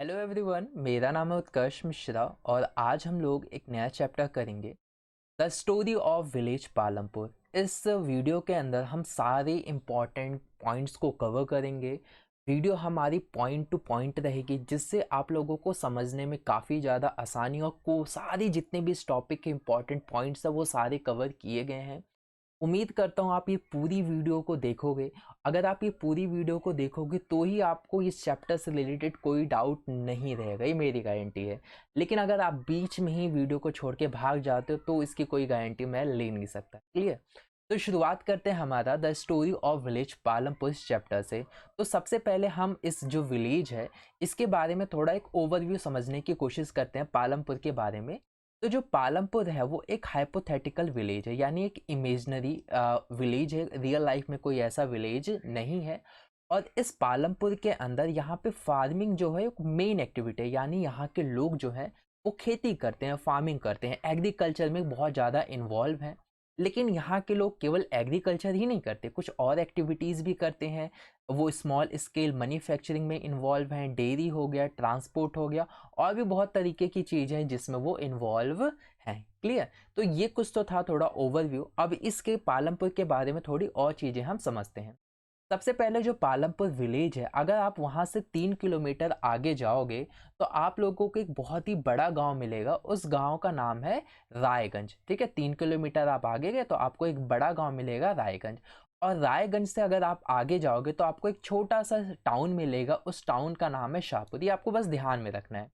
Hello everyone, मेरा नाम है उत्कर्ष मिश्रा और आज हम लोग एक नया चैप्टर करेंगे, the story of village Palampur. इस वीडियो के अंदर हम सारे इम्पॉर्टेंट पॉइंट्स को कवर करेंगे। वीडियो हमारी पॉइंट टू पॉइंट रहेगी, जिससे आप लोगों को समझने में काफ़ी ज़्यादा आसानी और को सारी जितने भी इस टॉपिक के इम्पॉर्टेंट पॉइंट्स हैं वो सारे कवर किए गए हैं। उम्मीद करता हूँ आप ये पूरी वीडियो को देखोगे। अगर आप ये पूरी वीडियो को देखोगे तो ही आपको इस चैप्टर से रिलेटेड कोई डाउट नहीं रहेगा, ये मेरी गारंटी है। लेकिन अगर आप बीच में ही वीडियो को छोड़ के भाग जाते हो तो इसकी कोई गारंटी मैं ले नहीं सकता। क्लियर? तो शुरुआत करते हैं हमारा the story of village Palampur इस चैप्टर से। तो सबसे पहले हम इस जो विलेज है इसके बारे में थोड़ा एक ओवरव्यू समझने की कोशिश करते हैं पालमपुर के बारे में। तो जो पालमपुर है वो एक हाइपोथेटिकल विलेज है, यानी एक इमेजनरी विलेज है। रियल लाइफ में कोई ऐसा विलेज नहीं है। और इस पालमपुर के अंदर यहाँ पे फार्मिंग जो है एक मेन एक्टिविटी है, यानी यहाँ के लोग जो हैं वो खेती करते हैं, फार्मिंग करते हैं, एग्रीकल्चर में बहुत ज़्यादा इन्वॉल्व हैं। लेकिन यहाँ के लोग केवल एग्रीकल्चर ही नहीं करते, कुछ और एक्टिविटीज़ भी करते हैं। वो स्मॉल स्केल मैन्युफैक्चरिंग में इन्वॉल्व हैं, डेयरी हो गया, ट्रांसपोर्ट हो गया, और भी बहुत तरीके की चीज़ें हैं जिसमें वो इन्वॉल्व हैं। क्लियर? तो ये कुछ तो था थोड़ा ओवरव्यू। अब इसके पालमपुर के बारे में थोड़ी और चीज़ें हम समझते हैं। सबसे पहले जो पालमपुर विलेज है, अगर आप वहाँ से 3 किलोमीटर आगे जाओगे तो आप लोगों को एक बहुत ही बड़ा गांव मिलेगा। उस गांव का नाम है रायगंज। ठीक है, 3 किलोमीटर आप आगे गए तो आपको एक बड़ा गांव मिलेगा रायगंज। और रायगंज से अगर आप आगे जाओगे तो आपको एक छोटा सा टाउन मिलेगा, उस टाउन का नाम है शाहपुर। ये आपको बस ध्यान में रखना है।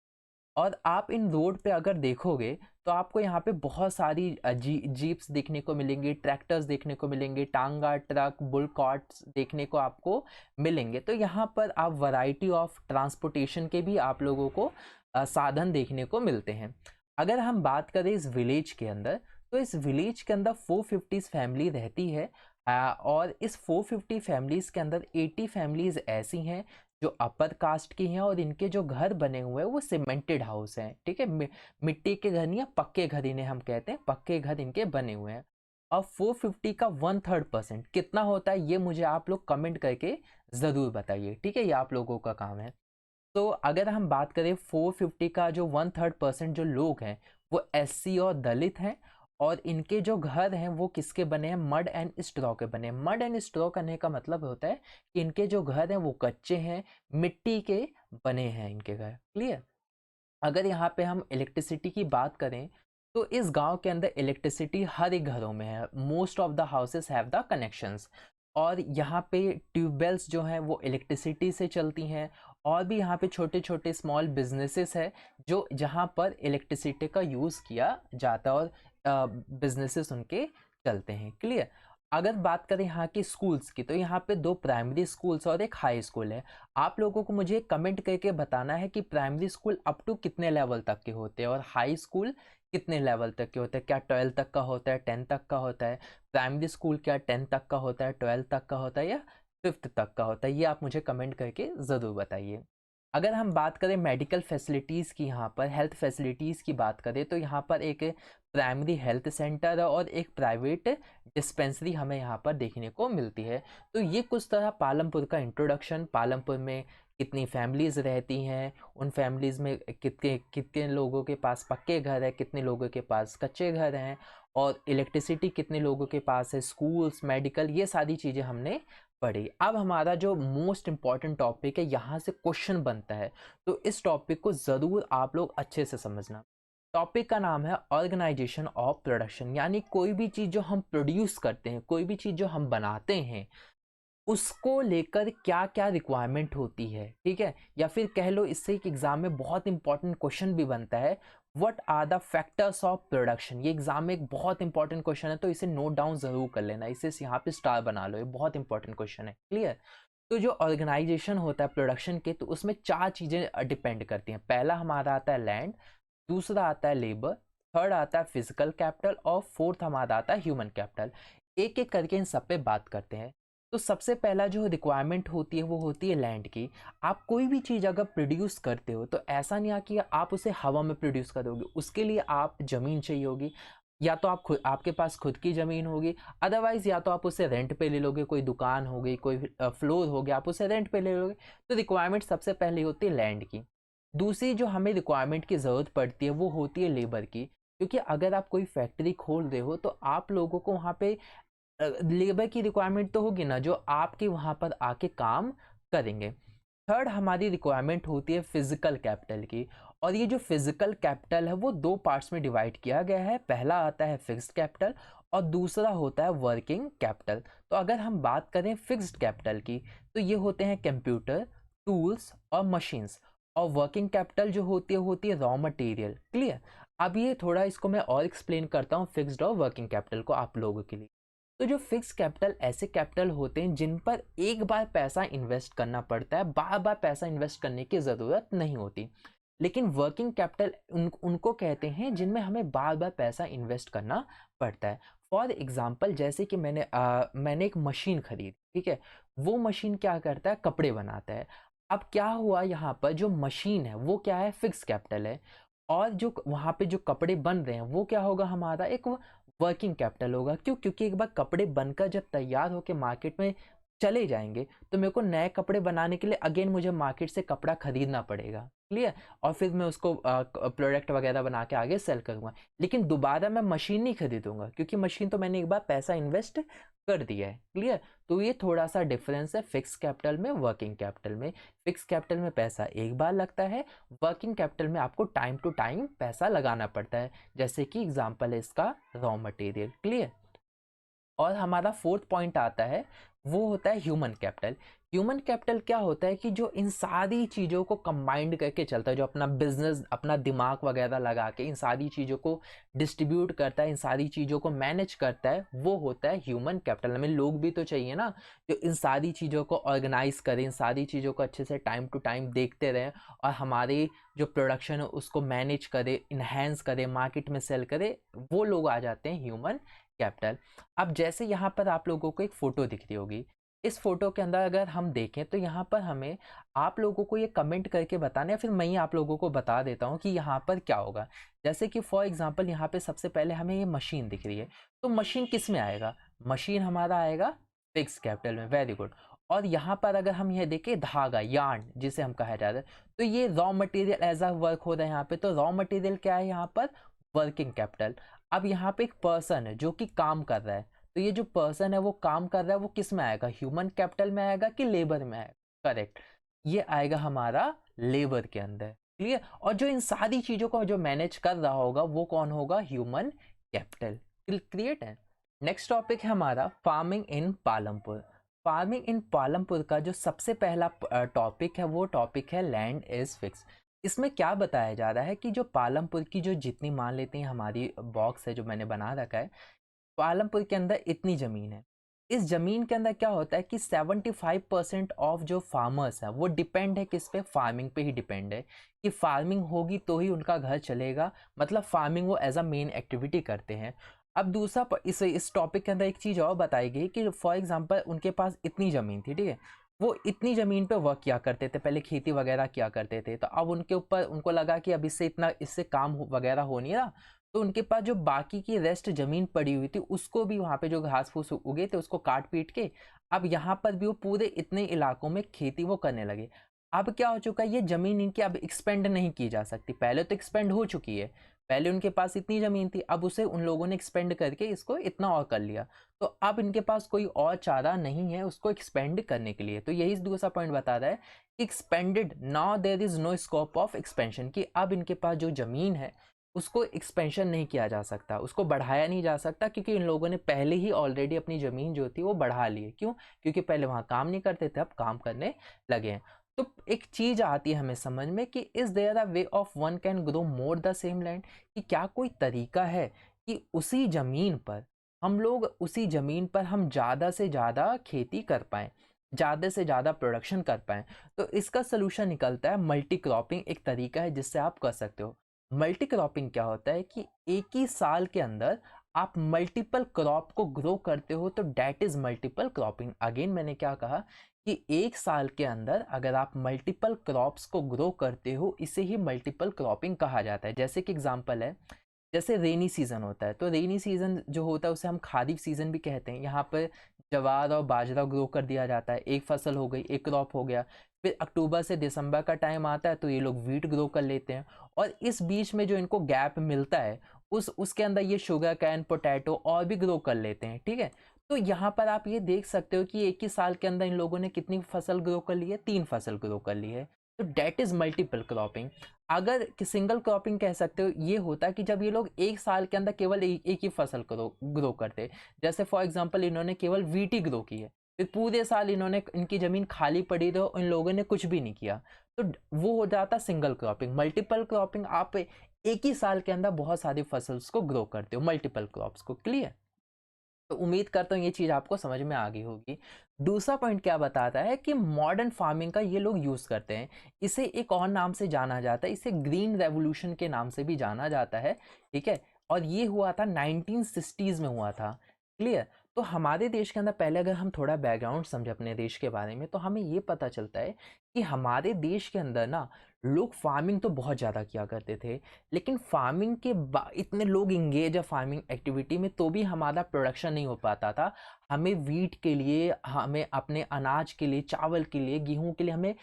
और आप इन रोड पे अगर देखोगे तो आपको यहाँ पे बहुत सारी जीप्स देखने को मिलेंगी, ट्रैक्टर्स देखने को मिलेंगे, टांगा, ट्रक, बुल कार्ट्स देखने को आपको मिलेंगे। तो यहाँ पर आप वैरायटी ऑफ ट्रांसपोर्टेशन के भी आप लोगों को साधन देखने को मिलते हैं। अगर हम बात करें इस विलेज के अंदर, तो इस विलेज के अंदर 450 फैमिली रहती है। और इस 450 फैमिलीज़ के अंदर 80 फैमिलीज़ ऐसी हैं जो अपर कास्ट की हैं, और इनके जो घर बने हुए हैं वो सीमेंटेड हाउस हैं। ठीक है, मिट्टी के घर नहीं है, पक्के घर इन्हें हम कहते हैं, पक्के घर इनके बने हुए हैं। और 450 का 1/3% कितना होता है ये मुझे आप लोग कमेंट करके ज़रूर बताइए। ठीक है, ये आप लोगों का काम है। तो अगर हम बात करें 450 का जो 1/3% जो लोग हैं वो एससी और दलित हैं। और इनके जो घर हैं वो किसके बने हैं? मड एंड स्ट्रॉ के बने हैं। मड एंड स्ट्रॉ करने का मतलब होता है कि इनके जो घर हैं वो कच्चे हैं, मिट्टी के बने हैं इनके घर। क्लियर? अगर यहाँ पे हम इलेक्ट्रिसिटी की बात करें तो इस गांव के अंदर इलेक्ट्रिसिटी हर एक घरों में है। Most of the houses have the connections. और यहाँ पे ट्यूबवेल्स जो हैं वो इलेक्ट्रिसिटी से चलती हैं। और भी यहाँ पे छोटे छोटे स्मॉल बिजनेसेस है जो जहाँ पर इलेक्ट्रिसिटी का यूज़ किया जाता है, और बिजनेसेस उनके चलते हैं। क्लियर? अगर बात करें यहाँ की स्कूल्स की, तो यहाँ पे 2 प्राइमरी स्कूल्स और एक हाई स्कूल है। आप लोगों को मुझे कमेंट करके बताना है कि प्राइमरी स्कूल अप टू कितने लेवल तक के होते हैं और हाई स्कूल कितने लेवल तक के होते हैं। क्या 12 तक का होता है, 10 तक का होता है? प्राइमरी स्कूल क्या 10 तक का होता है, 12 तक का होता है, या 5th तक का होता है? ये आप मुझे कमेंट करके ज़रूर बताइए। अगर हम बात करें मेडिकल फैसिलिटीज़ की, यहाँ पर हेल्थ फैसिलिटीज़ की बात करें, तो यहाँ पर एक प्राइमरी हेल्थ सेंटर और एक प्राइवेट डिस्पेंसरी हमें यहाँ पर देखने को मिलती है। तो ये कुछ तरह पालमपुर का इंट्रोडक्शन, पालमपुर में कितनी फैमिलीज़ रहती हैं, उन फैमिलीज़ में कितने कितने लोगों के पास पक्के घर है, कितने लोगों के पास कच्चे घर हैं, और इलेक्ट्रिसिटी कितने लोगों के पास है, स्कूल्स, मेडिकल, ये सारी चीज़ें हमने पढ़ी। अब हमारा जो मोस्ट इम्पॉर्टेंट टॉपिक है, यहाँ से क्वेश्चन बनता है, तो इस टॉपिक को ज़रूर आप लोग अच्छे से समझना। टॉपिक का नाम है ऑर्गेनाइजेशन ऑफ प्रोडक्शन, यानी कोई भी चीज़ जो हम प्रोड्यूस करते हैं, कोई भी चीज़ जो हम बनाते हैं, उसको लेकर क्या क्या रिक्वायरमेंट होती है। ठीक है, या फिर कह लो इससे एक एग्जाम में बहुत इंपॉर्टेंट क्वेश्चन भी बनता है, what are the factors of production. ये एग्जाम में एक बहुत इंपॉर्टेंट क्वेश्चन है, तो इसे नोट डाउन जरूर कर लेना, इसे यहाँ पे स्टार बना लो, ये बहुत इंपॉर्टेंट क्वेश्चन है। क्लियर? तो जो ऑर्गेनाइजेशन होता है प्रोडक्शन के, तो उसमें 4 चीज़ें डिपेंड करती हैं। पहला हमारा आता है लैंड, दूसरा आता है लेबर, थर्ड आता है फिजिकल कैपिटल, और फोर्थ हमारा आता है ह्यूमन कैपिटल। एक एक करके इन सब पे बात करते हैं। तो सबसे पहला जो रिक्वायरमेंट होती है वो होती है लैंड की। आप कोई भी चीज़ अगर प्रोड्यूस करते हो तो ऐसा नहीं है कि आप उसे हवा में प्रोड्यूस करोगे, उसके लिए आप ज़मीन चाहिए होगी। या तो आप खुद, आपके पास खुद की ज़मीन होगी, अदरवाइज़ या तो आप उसे रेंट पे ले लोगे, कोई दुकान हो गई, कोई फ्लोर हो गया, आप उसे रेंट पे ले लोगे। तो रिक्वायरमेंट सबसे पहले होती है लैंड की। दूसरी जो हमें रिक्वायरमेंट की ज़रूरत पड़ती है वो होती है लेबर की, क्योंकि अगर आप कोई फैक्ट्री खोल रहे हो तो आप लोगों को वहाँ पे लेबर की रिक्वायरमेंट तो होगी ना, जो आपके वहाँ पर आके काम करेंगे। थर्ड हमारी रिक्वायरमेंट होती है फिजिकल कैपिटल की, और ये जो फिजिकल कैपिटल है वो दो पार्ट्स में डिवाइड किया गया है। पहला आता है फिक्स्ड कैपिटल और दूसरा होता है वर्किंग कैपिटल। तो अगर हम बात करें फिक्स्ड कैपिटल की, तो ये होते हैं कंप्यूटर, टूल्स और मशीन्स। और वर्किंग कैपिटल जो होती है रॉ मटेरियल। क्लियर। अब ये थोड़ा इसको मैं और एक्सप्लेन करता हूँ फिक्स्ड और वर्किंग कैपिटल को आप लोगों के लिए। तो जो फिक्स कैपिटल ऐसे कैपिटल होते हैं जिन पर एक बार पैसा इन्वेस्ट करना पड़ता है, बार बार पैसा इन्वेस्ट करने की ज़रूरत नहीं होती। लेकिन वर्किंग कैपिटल उनको कहते हैं जिनमें हमें बार बार पैसा इन्वेस्ट करना पड़ता है। फॉर एग्जांपल जैसे कि मैंने एक मशीन खरीदी, ठीक है। वो मशीन क्या करता है, कपड़े बनाता है। अब क्या हुआ, यहाँ पर जो मशीन है वो क्या है, फिक्स कैपिटल है। और जो वहाँ पे जो कपड़े बन रहे हैं वो क्या होगा, हमारा एक वर्किंग कैपिटल होगा। क्यों? क्योंकि एक बार कपड़े बनकर जब तैयार होकर मार्केट में चले जाएंगे तो मेरे को नए कपड़े बनाने के लिए अगेन मुझे मार्केट से कपड़ा खरीदना पड़ेगा। क्लियर। और फिर मैं उसको प्रोडक्ट वगैरह बना के आगे सेल करूंगा। लेकिन दोबारा मैं मशीन नहीं खरीदूंगा, क्योंकि मशीन तो मैंने एक बार पैसा इन्वेस्ट कर दिया है। क्लियर। तो ये थोड़ा सा डिफरेंस है फिक्स कैपिटल में वर्किंग कैपिटल में। फिक्स कैपिटल में पैसा एक बार लगता है, वर्किंग कैपिटल में आपको टाइम टू टाइम पैसा लगाना पड़ता है। जैसे कि एग्जांपल है इसका रॉ मटेरियल। क्लियर। और हमारा फोर्थ पॉइंट आता है, वो होता है ह्यूमन कैपिटल। ह्यूमन कैपिटल क्या होता है कि जो इन सारी चीज़ों को कंबाइंड करके चलता है, जो अपना बिजनेस, अपना दिमाग वगैरह लगा के इन सारी चीज़ों को डिस्ट्रीब्यूट करता है, इन सारी चीज़ों को मैनेज करता है, वो होता है ह्यूमन कैपिटल। हमें लोग भी तो चाहिए ना, जो इन सारी चीज़ों को ऑर्गेनाइज करें, इन सारी चीज़ों को अच्छे से टाइम टू टाइम देखते रहें, और हमारे जो प्रोडक्शन है उसको मैनेज करे, इन्हेंस करे, मार्केट में सेल करे। वो लोग आ जाते हैं ह्यूमन कैपिटल। अब जैसे यहाँ पर आप लोगों को एक फ़ोटो दिख रही होगी, इस फोटो के अंदर अगर हम देखें तो यहाँ पर हमें आप लोगों को ये कमेंट करके बताना है, फिर मैं ही आप लोगों को बता देता हूँ कि यहाँ पर क्या होगा। जैसे कि फॉर एग्जांपल यहाँ पे सबसे पहले हमें ये मशीन दिख रही है, तो मशीन किस में आएगा, मशीन हमारा आएगा फिक्स कैपिटल में। Very good. और यहाँ पर अगर हम ये देखें धागा, यार्न जिसे हम कहा जाता है, तो ये raw material as a work हो रहा है यहाँ पे। तो रॉ मटेरियल क्या है यहाँ पर, वर्किंग कैपिटल। अब यहाँ पे एक पर्सन है जो कि काम कर रहा है, तो ये जो पर्सन है वो काम कर रहा है, वो किस में आएगा, ह्यूमन कैपिटल में आएगा कि लेबर में आएगा। करेक्ट। ये आएगा हमारा लेबर के अंदर। क्लियर। और जो इन सारी चीजों को जो मैनेज कर रहा होगा वो कौन होगा, ह्यूमन कैपिटल। क्रिएट है। नेक्स्ट टॉपिक है हमारा farming in Palampur. Farming in Palampur का जो सबसे पहला टॉपिक है वो टॉपिक है लैंड इज फिक्स। इसमें क्या बताया जा रहा है कि जो पालमपुर की जो जितनी मान लेते हैं हमारी बॉक्स है जो मैंने बना रखा है, पालमपुर के अंदर इतनी ज़मीन है। इस ज़मीन के अंदर क्या होता है कि 75% ऑफ जो फार्मर्स हैं वो डिपेंड है किस पे, फार्मिंग पे ही डिपेंड है, कि फार्मिंग होगी तो ही उनका घर चलेगा। मतलब फार्मिंग वो एज अ मेन एक्टिविटी करते हैं। अब दूसरा इस टॉपिक के अंदर एक चीज़ और बताई गई कि फॉर एग्जांपल उनके पास इतनी ज़मीन थी, ठीक है। वो इतनी ज़मीन पे वर्क किया करते थे, पहले खेती वगैरह किया करते थे। तो अब उनके ऊपर उनको लगा कि अब इससे काम वगैरह हो नहीं रहा, तो उनके पास जो बाकी की रेस्ट जमीन पड़ी हुई थी उसको भी, वहां पे जो घास फूस उगे थे उसको काट पीट के अब यहाँ पर भी वो पूरे इतने इलाकों में खेती वो करने लगे। अब क्या हो चुका है, ये जमीन इनकी अब एक्सपेंड नहीं की जा सकती, पहले तो एक्सपेंड हो चुकी है। पहले उनके पास इतनी जमीन थी, अब उसे उन लोगों ने एक्सपेंड करके इसको इतना और कर लिया। तो अब इनके पास कोई और चारा नहीं है उसको एक्सपेंड करने के लिए। तो यही दूसरा पॉइंट बता रहा है, expanded now there is no scope of expansion, कि अब इनके पास जो जमीन है उसको एक्सपेंशन नहीं किया जा सकता, उसको बढ़ाया नहीं जा सकता, क्योंकि इन लोगों ने पहले ही ऑलरेडी अपनी ज़मीन जो थी वो बढ़ा ली है। क्यों? क्योंकि पहले वहाँ काम नहीं करते थे, अब काम करने लगे हैं। तो एक चीज़ आती है हमें समझ में कि is there a way of one can grow more the same land, कि क्या कोई तरीका है कि उसी ज़मीन पर हम ज़्यादा से ज़्यादा खेती कर पाएँ, ज़्यादा से ज़्यादा प्रोडक्शन कर पाएँ। तो इसका सलूशन निकलता है मल्टी क्रॉपिंग, एक तरीका है जिससे आप कर सकते हो। मल्टी क्रॉपिंग क्या होता है कि एक ही साल के अंदर आप मल्टीपल क्रॉप को ग्रो करते हो, तो that is multiple cropping. Again मैंने क्या कहा कि एक साल के अंदर अगर आप मल्टीपल क्रॉप्स को ग्रो करते हो, इसे ही मल्टीपल क्रॉपिंग कहा जाता है। जैसे कि एग्जांपल है जैसे रेनी सीज़न होता है, तो रेनी सीज़न जो होता है उसे हम खरीफ सीज़न भी कहते हैं। यहाँ पर ज्वार और बाजरा ग्रो कर दिया जाता है, एक फसल हो गई, एक क्रॉप हो गया। फिर अक्टूबर से दिसंबर का टाइम आता है तो ये लोग व्हीट ग्रो कर लेते हैं, और इस बीच में जो इनको गैप मिलता है उसके अंदर ये शुगर कैन, पोटैटो और भी ग्रो कर लेते हैं, ठीक है। तो यहाँ पर आप ये देख सकते हो कि एक ही साल के अंदर इन लोगों ने कितनी फसल ग्रो कर ली है, 3 फसल ग्रो कर ली है। तो दैट इज़ मल्टीपल क्रॉपिंग। अगर सिंगल क्रॉपिंग कह सकते हो ये होता है कि जब ये लोग एक साल के अंदर केवल एक ही फसल ग्रो करते। जैसे फॉर एग्जांपल इन्होंने केवल वीट ही ग्रो की है, फिर पूरे साल इन्होंने इनकी ज़मीन खाली पड़ी रही और इन लोगों ने कुछ भी नहीं किया, तो वो हो जाता सिंगल क्रॉपिंग। मल्टीपल क्रॉपिंग, आप एक ही साल के अंदर बहुत सारी फसल्स को ग्रो करते हो, मल्टीपल क्रॉप्स को। क्लियर? तो उम्मीद करता हूँ ये चीज़ आपको समझ में आ गई होगी। दूसरा पॉइंट क्या बताता है कि मॉडर्न फार्मिंग का ये लोग यूज़ करते हैं। इसे एक और नाम से जाना जाता है, इसे ग्रीन रेवोल्यूशन के नाम से भी जाना जाता है, ठीक है? और ये हुआ था 1960s में हुआ था। क्लियर? तो हमारे देश के अंदर पहले अगर हम थोड़ा बैकग्राउंड समझें अपने देश के बारे में, तो हमें ये पता चलता है कि हमारे देश के अंदर ना लोग फार्मिंग तो बहुत ज़्यादा किया करते थे, लेकिन फार्मिंग के इतने लोग इंगेज है फार्मिंग एक्टिविटी में, तो भी हमारा प्रोडक्शन नहीं हो पाता था। हमें वीट के लिए, हमें अपने अनाज के लिए, चावल के लिए, गेहूं के लिए हमें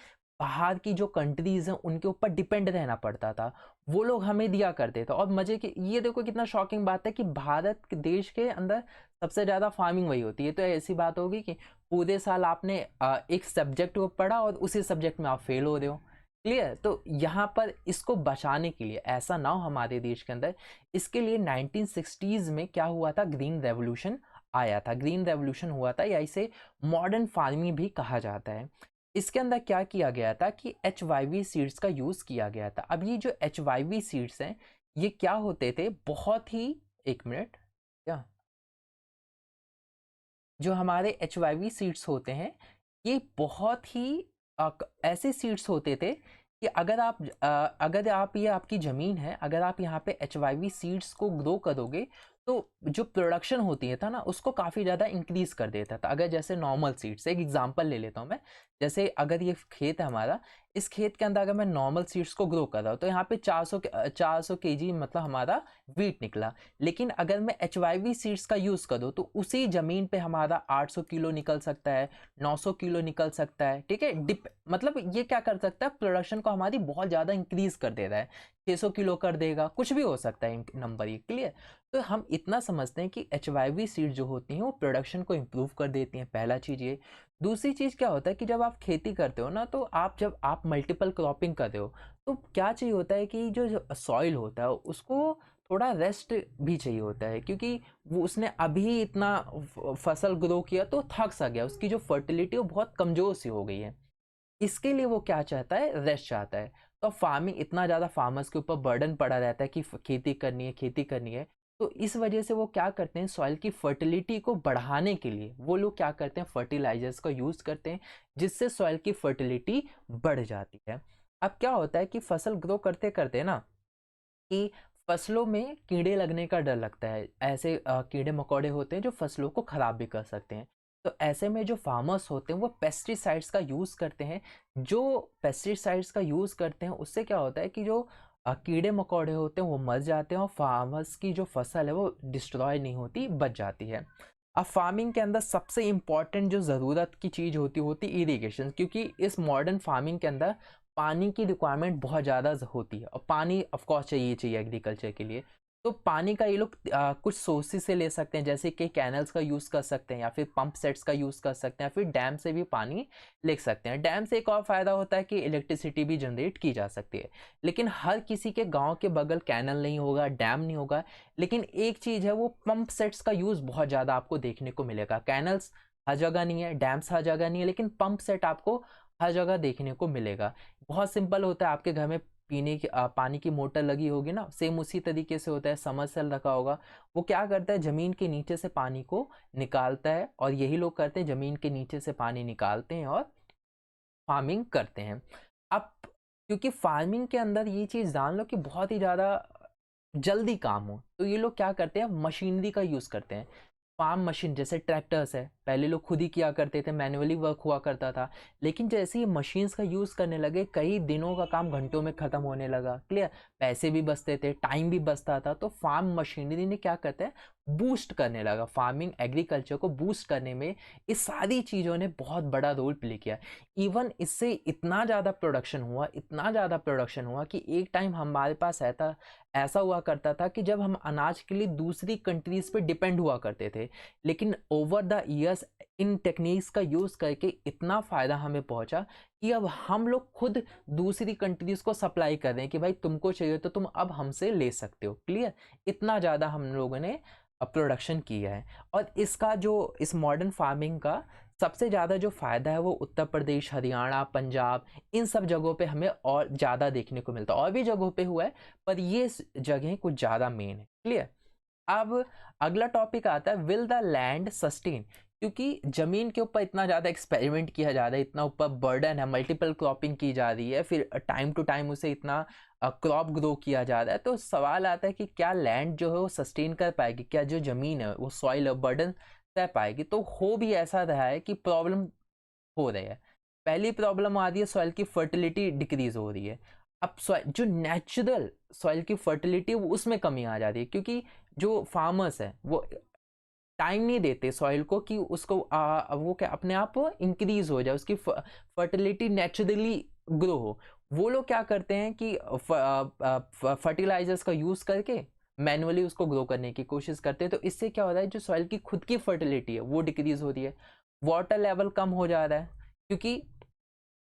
बाहर की जो कंट्रीज हैं उनके ऊपर डिपेंड रहना पड़ता था। वो लोग हमें दिया करते थे। और मजे की ये देखो कितना शॉकिंग बात है कि भारत के देश के अंदर सबसे ज़्यादा फार्मिंग वही होती है। तो ऐसी बात होगी कि पूरे साल आपने एक सब्जेक्ट को पढ़ा और उसी सब्जेक्ट में आप फेल हो रहे हो। क्लियर? तो यहाँ पर इसको बचाने के लिए, ऐसा ना हो हमारे देश के अंदर, इसके लिए 1960s में क्या हुआ था, ग्रीन रेवोल्यूशन आया था। ग्रीन रेवोल्यूशन हुआ था, या इसे मॉडर्न फार्मिंग भी कहा जाता है। इसके अंदर क्या किया गया था कि HYV सीड्स का यूज किया गया था। अब ये जो HYV सीड्स हैं, ये क्या होते थे, बहुत ही, एक मिनट, क्या, जो हमारे HYV सीड्स होते हैं, ये बहुत ही ऐसे सीड्स होते थे कि अगर आप, ये आपकी ज़मीन है, अगर आप यहाँ पे HYV सीड्स को ग्रो करोगे तो जो प्रोडक्शन होती है था ना, उसको काफ़ी ज़्यादा इंक्रीज कर देता था। अगर जैसे नॉर्मल सीड्स, एक एग्जांपल ले लेता हूँ मैं। जैसे अगर ये खेत है हमारा, इस खेत के अंदर अगर मैं नॉर्मल सीड्स को ग्रो कर रहा हूँ तो यहाँ पे 400 केजी मतलब हमारा वीट निकला। लेकिन अगर मैं HYV सीड्स का यूज़ करूँ तो उसी ज़मीन पे हमारा 800 किलो निकल सकता है, 900 किलो निकल सकता है, ठीक है। डिप मतलब ये क्या कर सकता है, प्रोडक्शन को हमारी बहुत ज़्यादा इंक्रीज कर दे रहा है, 600 किलो कर देगा, कुछ भी हो सकता है नंबर ये। क्लियर? तो हम इतना समझते हैं कि HYV सीड जो होती हैं वो प्रोडक्शन को इम्प्रूव कर देती हैं, पहला चीज़ ये। दूसरी चीज़ क्या होता है कि जब आप खेती करते हो ना, तो जब आप मल्टीपल क्रॉपिंग कर रहे हो, तो क्या चाहिए होता है कि जो सॉइल होता है उसको थोड़ा रेस्ट भी चाहिए होता है, क्योंकि वो उसने अभी इतना फसल ग्रो किया तो थक सा गया, उसकी जो फर्टिलिटी वो बहुत कमज़ोर सी हो गई है। इसके लिए वो क्या चाहता है, रेस्ट चाहता है। तो फार्मिंग इतना ज़्यादा फार्मर्स के ऊपर बर्डन पड़ा रहता है कि खेती करनी है, खेती करनी है। तो इस वजह से वो क्या करते हैं, सॉइल की फर्टिलिटी को बढ़ाने के लिए वो लोग क्या करते हैं, फर्टिलाइजर्स का यूज़ करते हैं, जिससे सॉइल की फर्टिलिटी बढ़ जाती है। अब क्या होता है कि फसल ग्रो करते करते ना, कि फसलों में कीड़े लगने का डर लगता है। ऐसे कीड़े मकोड़े होते हैं जो फसलों को खराब भी कर सकते हैं। तो ऐसे में जो फार्मर्स होते हैं वो पेस्टिसाइड्स का यूज़ करते हैं। जो पेस्टिसाइड्स का यूज़ करते हैं उससे क्या होता है कि जो कीड़े मकोड़े होते हैं वो मर जाते हैं, और फार्मर्स की जो फसल है वो डिस्ट्रॉय नहीं होती, बच जाती है। अब फार्मिंग के अंदर सबसे इम्पॉर्टेंट जो ज़रूरत की चीज़ होती इरिगेशन, क्योंकि इस मॉडर्न फार्मिंग के अंदर पानी की रिक्वायरमेंट बहुत ज़्यादा होती है, और पानी ऑफ कोर्स चाहिए एग्रीकल्चर के लिए। तो पानी का ये लोग कुछ सोर्सेज से ले सकते हैं, जैसे कि कैनल्स का यूज़ कर सकते हैं, या फिर पंप सेट्स का यूज़ कर सकते हैं, या फिर डैम से भी पानी ले सकते हैं। डैम से एक और फ़ायदा होता है कि इलेक्ट्रिसिटी भी जनरेट की जा सकती है। लेकिन हर किसी के गांव के बगल कैनल नहीं होगा, डैम नहीं होगा। लेकिन एक चीज़ है, वो पंप सेट्स का यूज़ बहुत ज़्यादा आपको देखने को मिलेगा। कैनल्स हर जगह नहीं है, डैम्स हर जगह नहीं है, लेकिन पंप सेट आपको हर जगह देखने को मिलेगा। बहुत सिंपल होता है, आपके घर में पीने की पानी की मोटर लगी होगी ना, सेम उसी तरीके से होता है, समरसेल रखा होगा। वो क्या करता है, ज़मीन के नीचे से पानी को निकालता है, और यही लोग करते हैं, ज़मीन के नीचे से पानी निकालते हैं और फार्मिंग करते हैं। अब क्योंकि फार्मिंग के अंदर ये चीज़ जान लो कि बहुत ही ज़्यादा जल्दी काम हो, तो ये लोग क्या करते हैं, मशीनरी का यूज़ करते हैं। फार्म मशीन जैसे ट्रैक्टर्स है, पहले लोग खुद ही किया करते थे, मैन्युअली वर्क हुआ करता था। लेकिन जैसे ही मशीन्स का यूज़ करने लगे, कई दिनों का काम घंटों में ख़त्म होने लगा। क्लियर? पैसे भी बचते थे, टाइम भी बचता था। तो फार्म मशीनरी ने क्या करते हैं, बूस्ट करने लगा, फार्मिंग एग्रीकल्चर को बूस्ट करने में इस सारी चीज़ों ने बहुत बड़ा रोल प्ले किया। इवन इससे इतना ज़्यादा प्रोडक्शन हुआ, इतना ज़्यादा प्रोडक्शन हुआ कि एक टाइम हमारे पास ऐसा हुआ करता था कि जब हम अनाज के लिए दूसरी कंट्रीज़ पे डिपेंड हुआ करते थे, लेकिन over the years in techniques का यूज़ करके इतना फ़ायदा हमें पहुंचा कि अब हम लोग खुद दूसरी कंट्रीज़ को सप्लाई कर रहे हैं कि भाई तुमको चाहिए तो तुम अब हमसे ले सकते हो। क्लियर? इतना ज़्यादा हम लोगों ने प्रोडक्शन किया है। और इसका जो इस मॉडर्न फार्मिंग का सबसे ज़्यादा जो फ़ायदा है वो उत्तर प्रदेश, हरियाणा, पंजाब, इन सब जगहों पे हमें और ज़्यादा देखने को मिलता है। और भी जगहों पे हुआ है, पर ये जगह कुछ ज़्यादा मेन है। क्लियर? अब अगला टॉपिक आता है, विल द लैंड सस्टेन। क्योंकि जमीन के ऊपर इतना ज़्यादा एक्सपेरिमेंट किया जा रहा है, इतना ऊपर बर्डन है, मल्टीपल क्रॉपिंग की जा रही है, फिर टाइम टू टाइम उसे इतना क्रॉप ग्रो किया जा रहा है, तो सवाल आता है कि क्या लैंड जो है वो सस्टेन कर पाएगी, क्या जो ज़मीन है वो सॉइल बर्डन सह पाएगी। तो हो भी ऐसा रहा है कि प्रॉब्लम हो रही है। पहली प्रॉब्लम आ रही है, सॉइल की फर्टिलिटी डिक्रीज हो रही है। अब सॉइल जो नेचुरल सॉइल की फर्टिलिटी है वो उसमें कमी आ जा रही है, क्योंकि जो फार्मर्स हैं वो टाइम नहीं देते सॉइल को कि उसको वो क्या अपने आप इंक्रीज हो जाए, उसकी फर्टिलिटी नेचुरली ग्रो हो। वो लोग क्या करते हैं कि फर्टिलाइजर्स का यूज़ करके मैनुअली उसको ग्रो करने की कोशिश करते हैं। तो इससे क्या हो रहा है, जो सॉइल की खुद की फर्टिलिटी है वो डिक्रीज हो रही है। वाटर लेवल कम हो जा रहा है, क्योंकि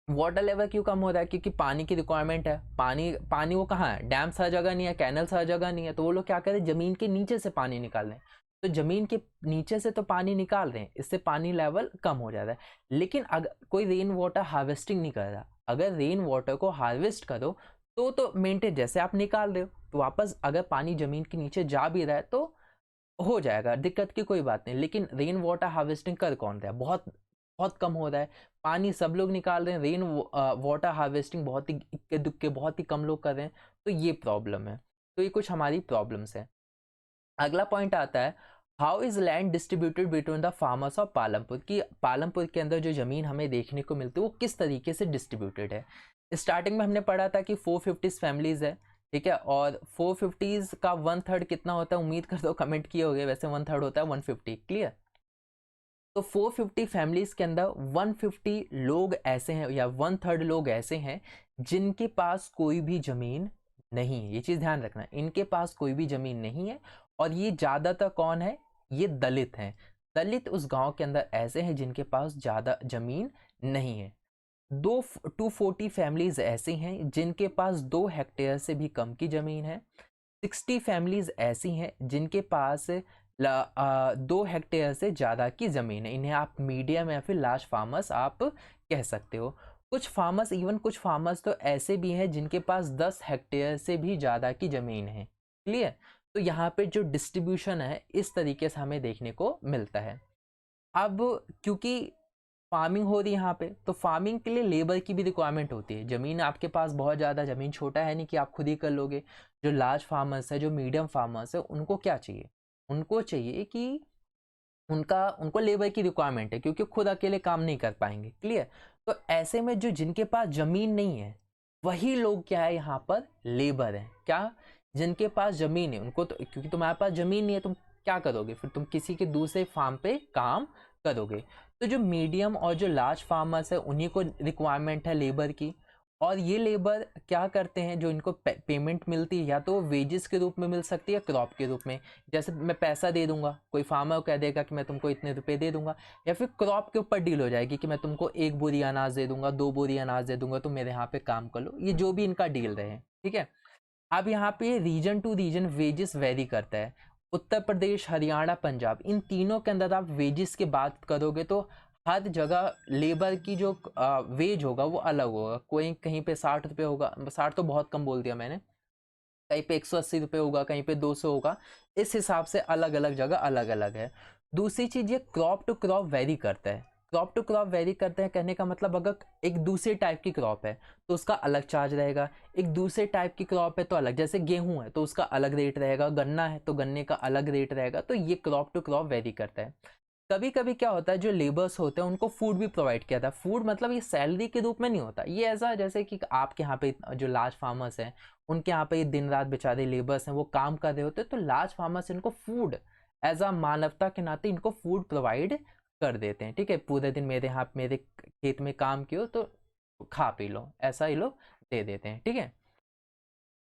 वाटर लेवल क्यों कम हो रहा है, क्योंकि पानी की रिक्वायरमेंट है। पानी पानी वो कहाँ है, डैम्स हर जगह नहीं है, कैनल्स हर जगह नहीं है। तो वो लोग क्या कर रहे हैं, जमीन के नीचे से पानी निकाल रहे हैं। तो जमीन के नीचे से तो पानी निकाल रहे हैं, इससे पानी लेवल कम हो जाता है। लेकिन अगर कोई रेन वाटर हार्वेस्टिंग नहीं कर रहा, अगर रेन वाटर को हार्वेस्ट करो तो मेंटेन, जैसे आप निकाल रहे हो तो वापस अगर पानी जमीन के नीचे जा भी रहा है तो हो जाएगा, दिक्कत की कोई बात नहीं। लेकिन रेन वाटर हार्वेस्टिंग कर कौन रहा है, बहुत बहुत कम हो रहा है। पानी सब लोग निकाल रहे हैं, रेन वाटर हार्वेस्टिंग बहुत ही इक्के दुक्के बहुत ही कम लोग कर रहे हैं। तो ये प्रॉब्लम है। तो ये कुछ हमारी प्रॉब्लम्स है। अगला पॉइंट आता है, how is land distributed between the farmers of Palampur, की पालमपुर के अंदर जो ज़मीन हमें देखने को मिलती है वो किस तरीके से डिस्ट्रीब्यूटेड है। स्टार्टिंग में हमने पढ़ा था कि 450 फैमिलीज है, ठीक है। और 450 का 1/3 कितना होता है, उम्मीद कर दो कमेंट किए होंगे, वैसे 1/3 होता है 150। क्लियर? तो 450 फैमिलीज के अंदर 150 लोग ऐसे हैं या 1/3 लोग ऐसे हैं जिनके पास कोई भी जमीन नहीं है। ये चीज ध्यान रखना, इनके पास कोई भी जमीन नहीं है। और ये ज्यादातर कौन है, ये दलित हैं। दलित उस गांव के अंदर ऐसे हैं जिनके पास ज्यादा जमीन नहीं है। 240 फैमिलीज ऐसी हैं जिनके पास 2 हेक्टेयर से भी कम की जमीन है। 60 फैमिलीज ऐसी हैं जिनके पास 2 हेक्टेयर से ज़्यादा की ज़मीन है। इन्हें आप मीडियम या फिर लार्ज फार्मर्स आप कह सकते हो। कुछ फार्मर्स तो ऐसे भी हैं जिनके पास 10 हेक्टेयर से भी ज़्यादा की ज़मीन है। क्लियर? तो यहाँ पे जो डिस्ट्रीब्यूशन है इस तरीके से हमें देखने को मिलता है। अब क्योंकि फार्मिंग हो रही है यहाँ पे, तो फार्मिंग के लिए लेबर की भी रिक्वायरमेंट होती है। ज़मीन आपके पास बहुत ज़्यादा, ज़मीन छोटा है नहीं कि आप खुद ही कर लोगे। जो लार्ज फार्मर्स है, जो मीडियम फार्मर्स है, उनको क्या चाहिए, उनको चाहिए कि उनको लेबर की रिक्वायरमेंट है, क्योंकि खुद अकेले काम नहीं कर पाएंगे। क्लियर? तो ऐसे में जो जिनके पास ज़मीन नहीं है वही लोग क्या है यहाँ पर लेबर है। क्या? जिनके पास ज़मीन है उनको, तो क्योंकि तुम्हारे पास ज़मीन नहीं है तुम क्या करोगे, फिर तुम किसी के दूसरे फार्म पे काम करोगे। तो जो मीडियम और जो लार्ज फार्मर्स है उन्हीं को रिक्वायरमेंट है लेबर की। और ये लेबर क्या करते हैं, जो इनको पेमेंट मिलती है या तो वेजेस के रूप में मिल सकती है, क्रॉप के रूप में। जैसे मैं पैसा दे दूंगा, कोई फार्मर कह देगा कि मैं तुमको इतने रुपए दे दूंगा, या फिर क्रॉप के ऊपर डील हो जाएगी कि मैं तुमको 1 बोरी अनाज दे दूंगा, 2 बोरी अनाज दे दूंगा, तुम मेरे यहाँ पे काम कर लो। ये जो भी इनका डील रहे, ठीक है। अब यहाँ पे region to region wages vary करता है। उत्तर प्रदेश, हरियाणा, पंजाब, इन तीनों के अंदर आप वेजेस की बात करोगे तो हर जगह लेबर की जो वेज होगा वो अलग होगा। कोई कहीं पे 60 रुपये होगा, 60 तो बहुत कम बोल दिया मैंने, कहीं पे 180 रुपये होगा, कहीं पे 200 होगा। इस हिसाब से अलग अलग जगह अलग अलग है। दूसरी चीज़, ये क्रॉप टू क्रॉप वेरी करता है। क्रॉप टू क्रॉप वेरी करते हैं, कहने का मतलब अगर एक दूसरे टाइप की क्रॉप है तो उसका अलग चार्ज रहेगा, एक दूसरे टाइप की क्रॉप है तो अलग, जैसे गेहूं है तो उसका अलग रेट रहेगा, गन्ना है तो गन्ने का अलग रेट रहेगा। तो ये क्रॉप टू क्रॉप वेरी करता है। कभी कभी क्या होता है, जो लेबर्स होते हैं उनको फूड भी प्रोवाइड किया था। फूड मतलब ये सैलरी के रूप में नहीं होता, ये ऐसा जैसे कि आपके यहाँ पे जो लार्ज फार्मर्स हैं उनके यहाँ पे दिन रात बेचारे लेबर्स हैं वो काम कर रहे होते हैं, तो लार्ज फार्मर्स इनको फूड एज अ मानवता के नाते इनको फूड प्रोवाइड कर देते हैं। ठीक है, पूरे दिन मेरे यहाँ मेरे खेत में काम किया तो खा पी लो, ऐसा ही लोग दे देते हैं। ठीक है,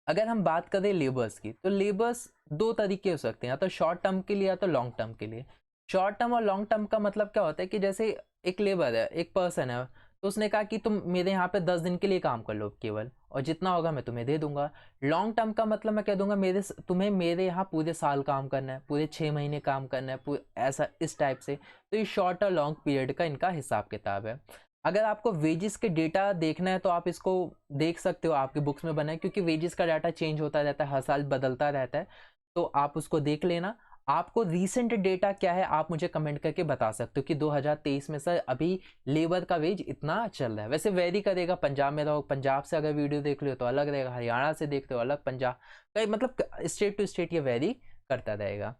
अगर हम बात करें लेबर्स की तो लेबर्स दो तरीके हो सकते हैं, या तो शॉर्ट टर्म के लिए या तो लॉन्ग टर्म के लिए। शॉर्ट टर्म और लॉन्ग टर्म का मतलब क्या होता है कि जैसे एक लेबर है, एक पर्सन है, तो उसने कहा कि तुम मेरे यहाँ पे 10 दिन के लिए काम कर लो केवल, और जितना होगा मैं तुम्हें दे दूंगा। लॉन्ग टर्म का मतलब मैं कह दूंगा तुम्हें मेरे यहाँ पूरे साल काम करना है, पूरे 6 महीने काम करना है, ऐसा इस टाइप से। तो ये शॉर्ट और लॉन्ग पीरियड का इनका हिसाब किताब है। अगर आपको वेजेस के डेटा देखना है तो आप इसको देख सकते हो, आपके बुक्स में बना है, क्योंकि वेजेस का डाटा चेंज होता रहता है, हर साल बदलता रहता है, तो आप उसको देख लेना। आपको रीसेंट डेटा क्या है आप मुझे कमेंट करके बता सकते हो कि 2023 में सर अभी लेबर का वेज इतना चल रहा है। वैसे वेरी करेगा, पंजाब में रहो, पंजाब से अगर वीडियो देख लो तो अलग रहेगा, हरियाणा से देखते हो अलग, पंजाब कई मतलब स्टेट टू स्टेट ये वेरी करता रहेगा।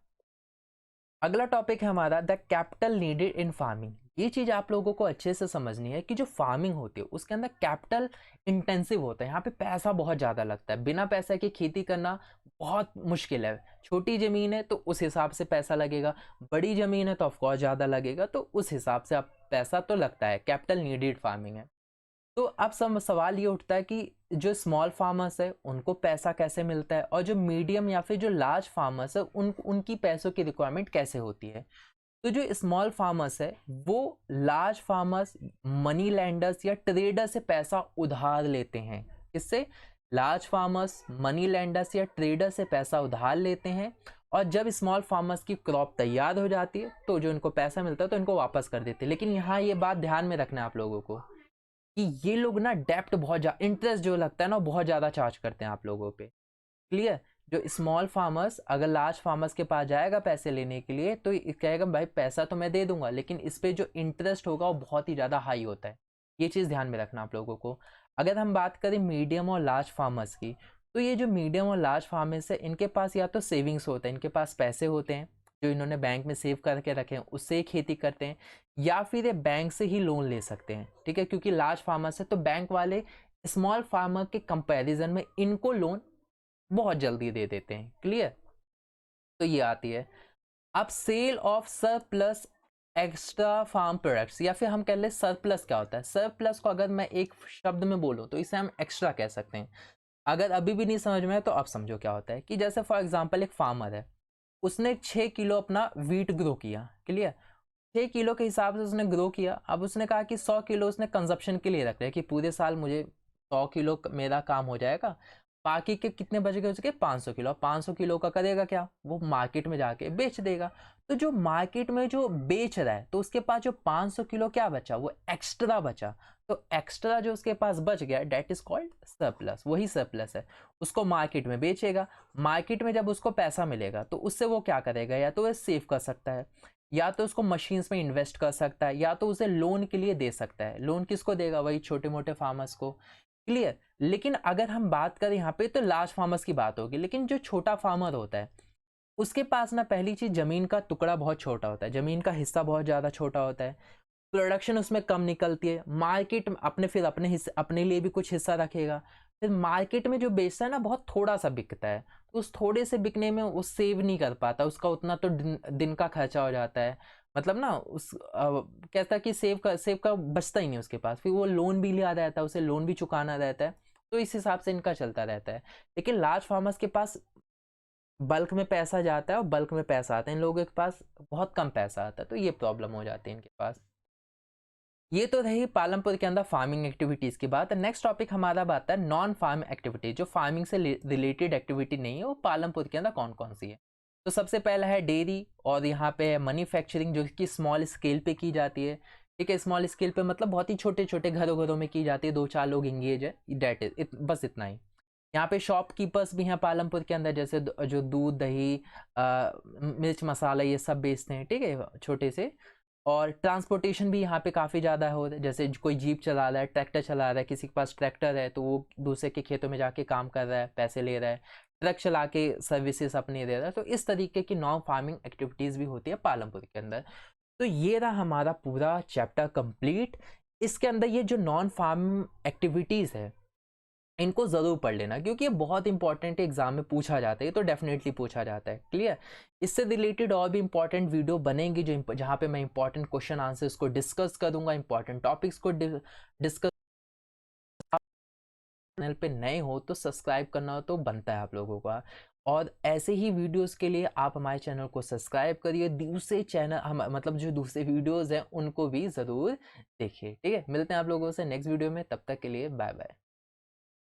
अगला टॉपिक है हमारा the capital needed in farming. ये चीज आप लोगों को अच्छे से समझनी है कि जो फार्मिंग होती है उसके अंदर कैपिटल इंटेंसिव होता है, यहाँ पे पैसा बहुत ज्यादा लगता है, बिना पैसा की खेती करना बहुत मुश्किल है। छोटी जमीन है तो उस हिसाब से पैसा लगेगा, बड़ी जमीन है तो ऑफकोर्स ज्यादा लगेगा, तो उस हिसाब से आप पैसा तो लगता है, कैपिटल नीडेड फार्मिंग है। तो अब सवाल ये उठता है कि जो स्मॉल फार्मर्स है उनको पैसा कैसे मिलता है, और जो मीडियम या फिर जो लार्ज फार्मर्स है उनकी पैसों की रिक्वायरमेंट कैसे होती है। तो जो स्मॉल फार्मर्स है वो लार्ज फार्मर्स, मनी लैंडर्स या ट्रेडर से पैसा उधार लेते हैं। किससे? लार्ज फार्मर्स, मनी लैंडर्स या ट्रेडर से पैसा उधार लेते हैं, और जब स्मॉल फार्मर्स की क्रॉप तैयार हो जाती है तो जो इनको पैसा मिलता है तो इनको वापस कर देते हैं। लेकिन यहाँ ये बात ध्यान में रखना है आप लोगों को कि ये लोग ना डेप्ट बहुत ज्यादा, इंटरेस्ट जो लगता है ना बहुत ज्यादा चार्ज करते हैं आप लोगों पे। क्लियर? जो स्मॉल फार्मर्स अगर लार्ज फार्मर्स के पास जाएगा पैसे लेने के लिए तो ये कहेगा भाई पैसा तो मैं दे दूंगा, लेकिन इस पे जो इंटरेस्ट होगा वो बहुत ही ज्यादा हाई होता है। ये चीज ध्यान में रखना आप लोगों को। अगर हम बात करें मीडियम और लार्ज फार्मर्स की, तो ये जो मीडियम और लार्ज फार्मर्स है इनके पास या तो सेविंग्स होते हैं, इनके पास पैसे होते हैं जो इन्होंने बैंक में सेव करके रखे हैं, उससे ही खेती करते हैं, या फिर ये बैंक से ही लोन ले सकते हैं। ठीक है, क्योंकि लार्ज फार्मर्स है तो बैंक वाले स्मॉल फार्मर के कंपैरिजन में इनको लोन बहुत जल्दी दे देते हैं। क्लियर? तो ये आती है अब sale of surplus extra farm products, या फिर हम कह ले सरप्लस। क्या होता है सरप्लस को? अगर मैं एक शब्द में बोलूं तो इसे हम एक्स्ट्रा कह सकते हैं। अगर अभी भी नहीं समझ में है तो अब समझो क्या होता है कि जैसे फॉर एग्जांपल एक फार्मर है, उसने 6 किलो अपना वीट ग्रो किया। क्लियर? 6 किलो के हिसाब से उसने ग्रो किया। अब उसने कहा कि 100 किलो उसने कंजप्शन के लिए रख लिया कि पूरे साल मुझे 100 किलो मेरा काम हो जाएगा, बाकी के कितने बच गए उसके 500 किलो। 500 किलो का करेगा क्या? वो मार्केट में जाके बेच देगा। तो जो मार्केट में जो बेच रहा है तो उसके पास जो 500 किलो क्या बचा? वो एक्स्ट्रा बचा। तो एक्स्ट्रा जो उसके पास बच गया डेट इज कॉल्ड सरप्लस, वही सरप्लस है। उसको मार्केट में बेचेगा, मार्केट में जब उसको पैसा मिलेगा तो उससे वो क्या करेगा? या तो वो सेव कर सकता है, या तो उसको मशीन्स में इन्वेस्ट कर सकता है, या तो उसे लोन के लिए दे सकता है। लोन किसको देगा? वही छोटे मोटे फार्मर्स को। क्लियर? लेकिन अगर हम बात करें यहाँ पे तो लार्ज फार्मर्स की बात होगी, लेकिन जो छोटा फार्मर होता है उसके पास ना पहली चीज जमीन का टुकड़ा बहुत छोटा होता है, जमीन का हिस्सा बहुत ज्यादा छोटा होता है, प्रोडक्शन उसमें कम निकलती है, मार्केट अपने फिर अपने हिस्से अपने लिए भी कुछ हिस्सा रखेगा, फिर मार्केट में जो बेचता है ना बहुत थोड़ा सा बिकता है, तो उस थोड़े से बिकने में वो सेव नहीं कर पाता, उसका उतना तो दिन का खर्चा हो जाता है। मतलब ना कहता है कि सेव का बचता ही नहीं उसके पास, फिर वो लोन भी लिया रहता है, उसे लोन भी चुकाना रहता है। तो इस हिसाब से इनका चलता रहता है। लेकिन लार्ज फार्मर्स के पास बल्क में पैसा जाता है और बल्क में पैसा आता है, इन लोगों के पास बहुत कम पैसा आता है, तो ये प्रॉब्लम हो जाती है इनके पास। ये तो रही पालमपुर के अंदर फार्मिंग एक्टिविटीज की बात। नेक्स्ट टॉपिक हमारा बात है नॉन फार्म एक्टिविटी, जो फार्मिंग से रिलेटेड एक्टिविटी नहीं है वो पालमपुर के अंदर कौन कौन सी है। तो सबसे पहला है डेयरी, और यहाँ पे है मैन्युफैक्चरिंग जो कि स्मॉल स्केल पे की जाती है। ठीक है, स्मॉल स्केल पे मतलब बहुत ही छोटे छोटे घरों घरों में की जाती है, 2-4 लोग इंगेज है, डेट इज बस इतना ही। यहाँ पे शॉपकीपर्स भी हैं पालमपुर के अंदर, जैसे जो दूध दही मिर्च मसाला ये सब बेचते हैं। ठीक है, छोटे से और ट्रांसपोर्टेशन भी यहाँ पे काफ़ी ज़्यादा हो रहा है, जैसे कोई जीप चला रहा है, ट्रैक्टर चला रहा है, किसी के पास ट्रैक्टर है तो वो दूसरे के खेतों में जाके काम कर रहा है, पैसे ले रहा है, ट्रक चला के सर्विसेज अपनी दे रहा है। तो इस तरीके की नॉन फार्मिंग एक्टिविटीज़ भी होती है पालमपुर के अंदर। तो ये रहा हमारा पूरा चैप्टर कंप्लीट। इसके अंदर ये जो नॉन फार्म एक्टिविटीज़ है इनको ज़रूर पढ़ लेना, क्योंकि ये बहुत इंपॉर्टेंट एग्जाम में पूछा जाता है, ये तो डेफिनेटली पूछा जाता है। क्लियर? इससे रिलेटेड और भी इंपॉर्टेंट वीडियो बनेंगी जो जहाँ पे मैं इंपॉर्टेंट क्वेश्चन आंसर्स को डिस्कस करूँगा, इंपॉर्टेंट टॉपिक्स को डिस्कस। चैनल पे नए हो तो सब्सक्राइब करना तो बनता है आप लोगों का, और ऐसे ही वीडियोस के लिए आप हमारे चैनल को सब्सक्राइब करिए। दूसरे चैनल हम मतलब जो दूसरे वीडियोस हैं उनको भी ज़रूर देखिए। ठीक है, मिलते हैं आप लोगों से नेक्स्ट वीडियो में, तब तक के लिए बाय बाय।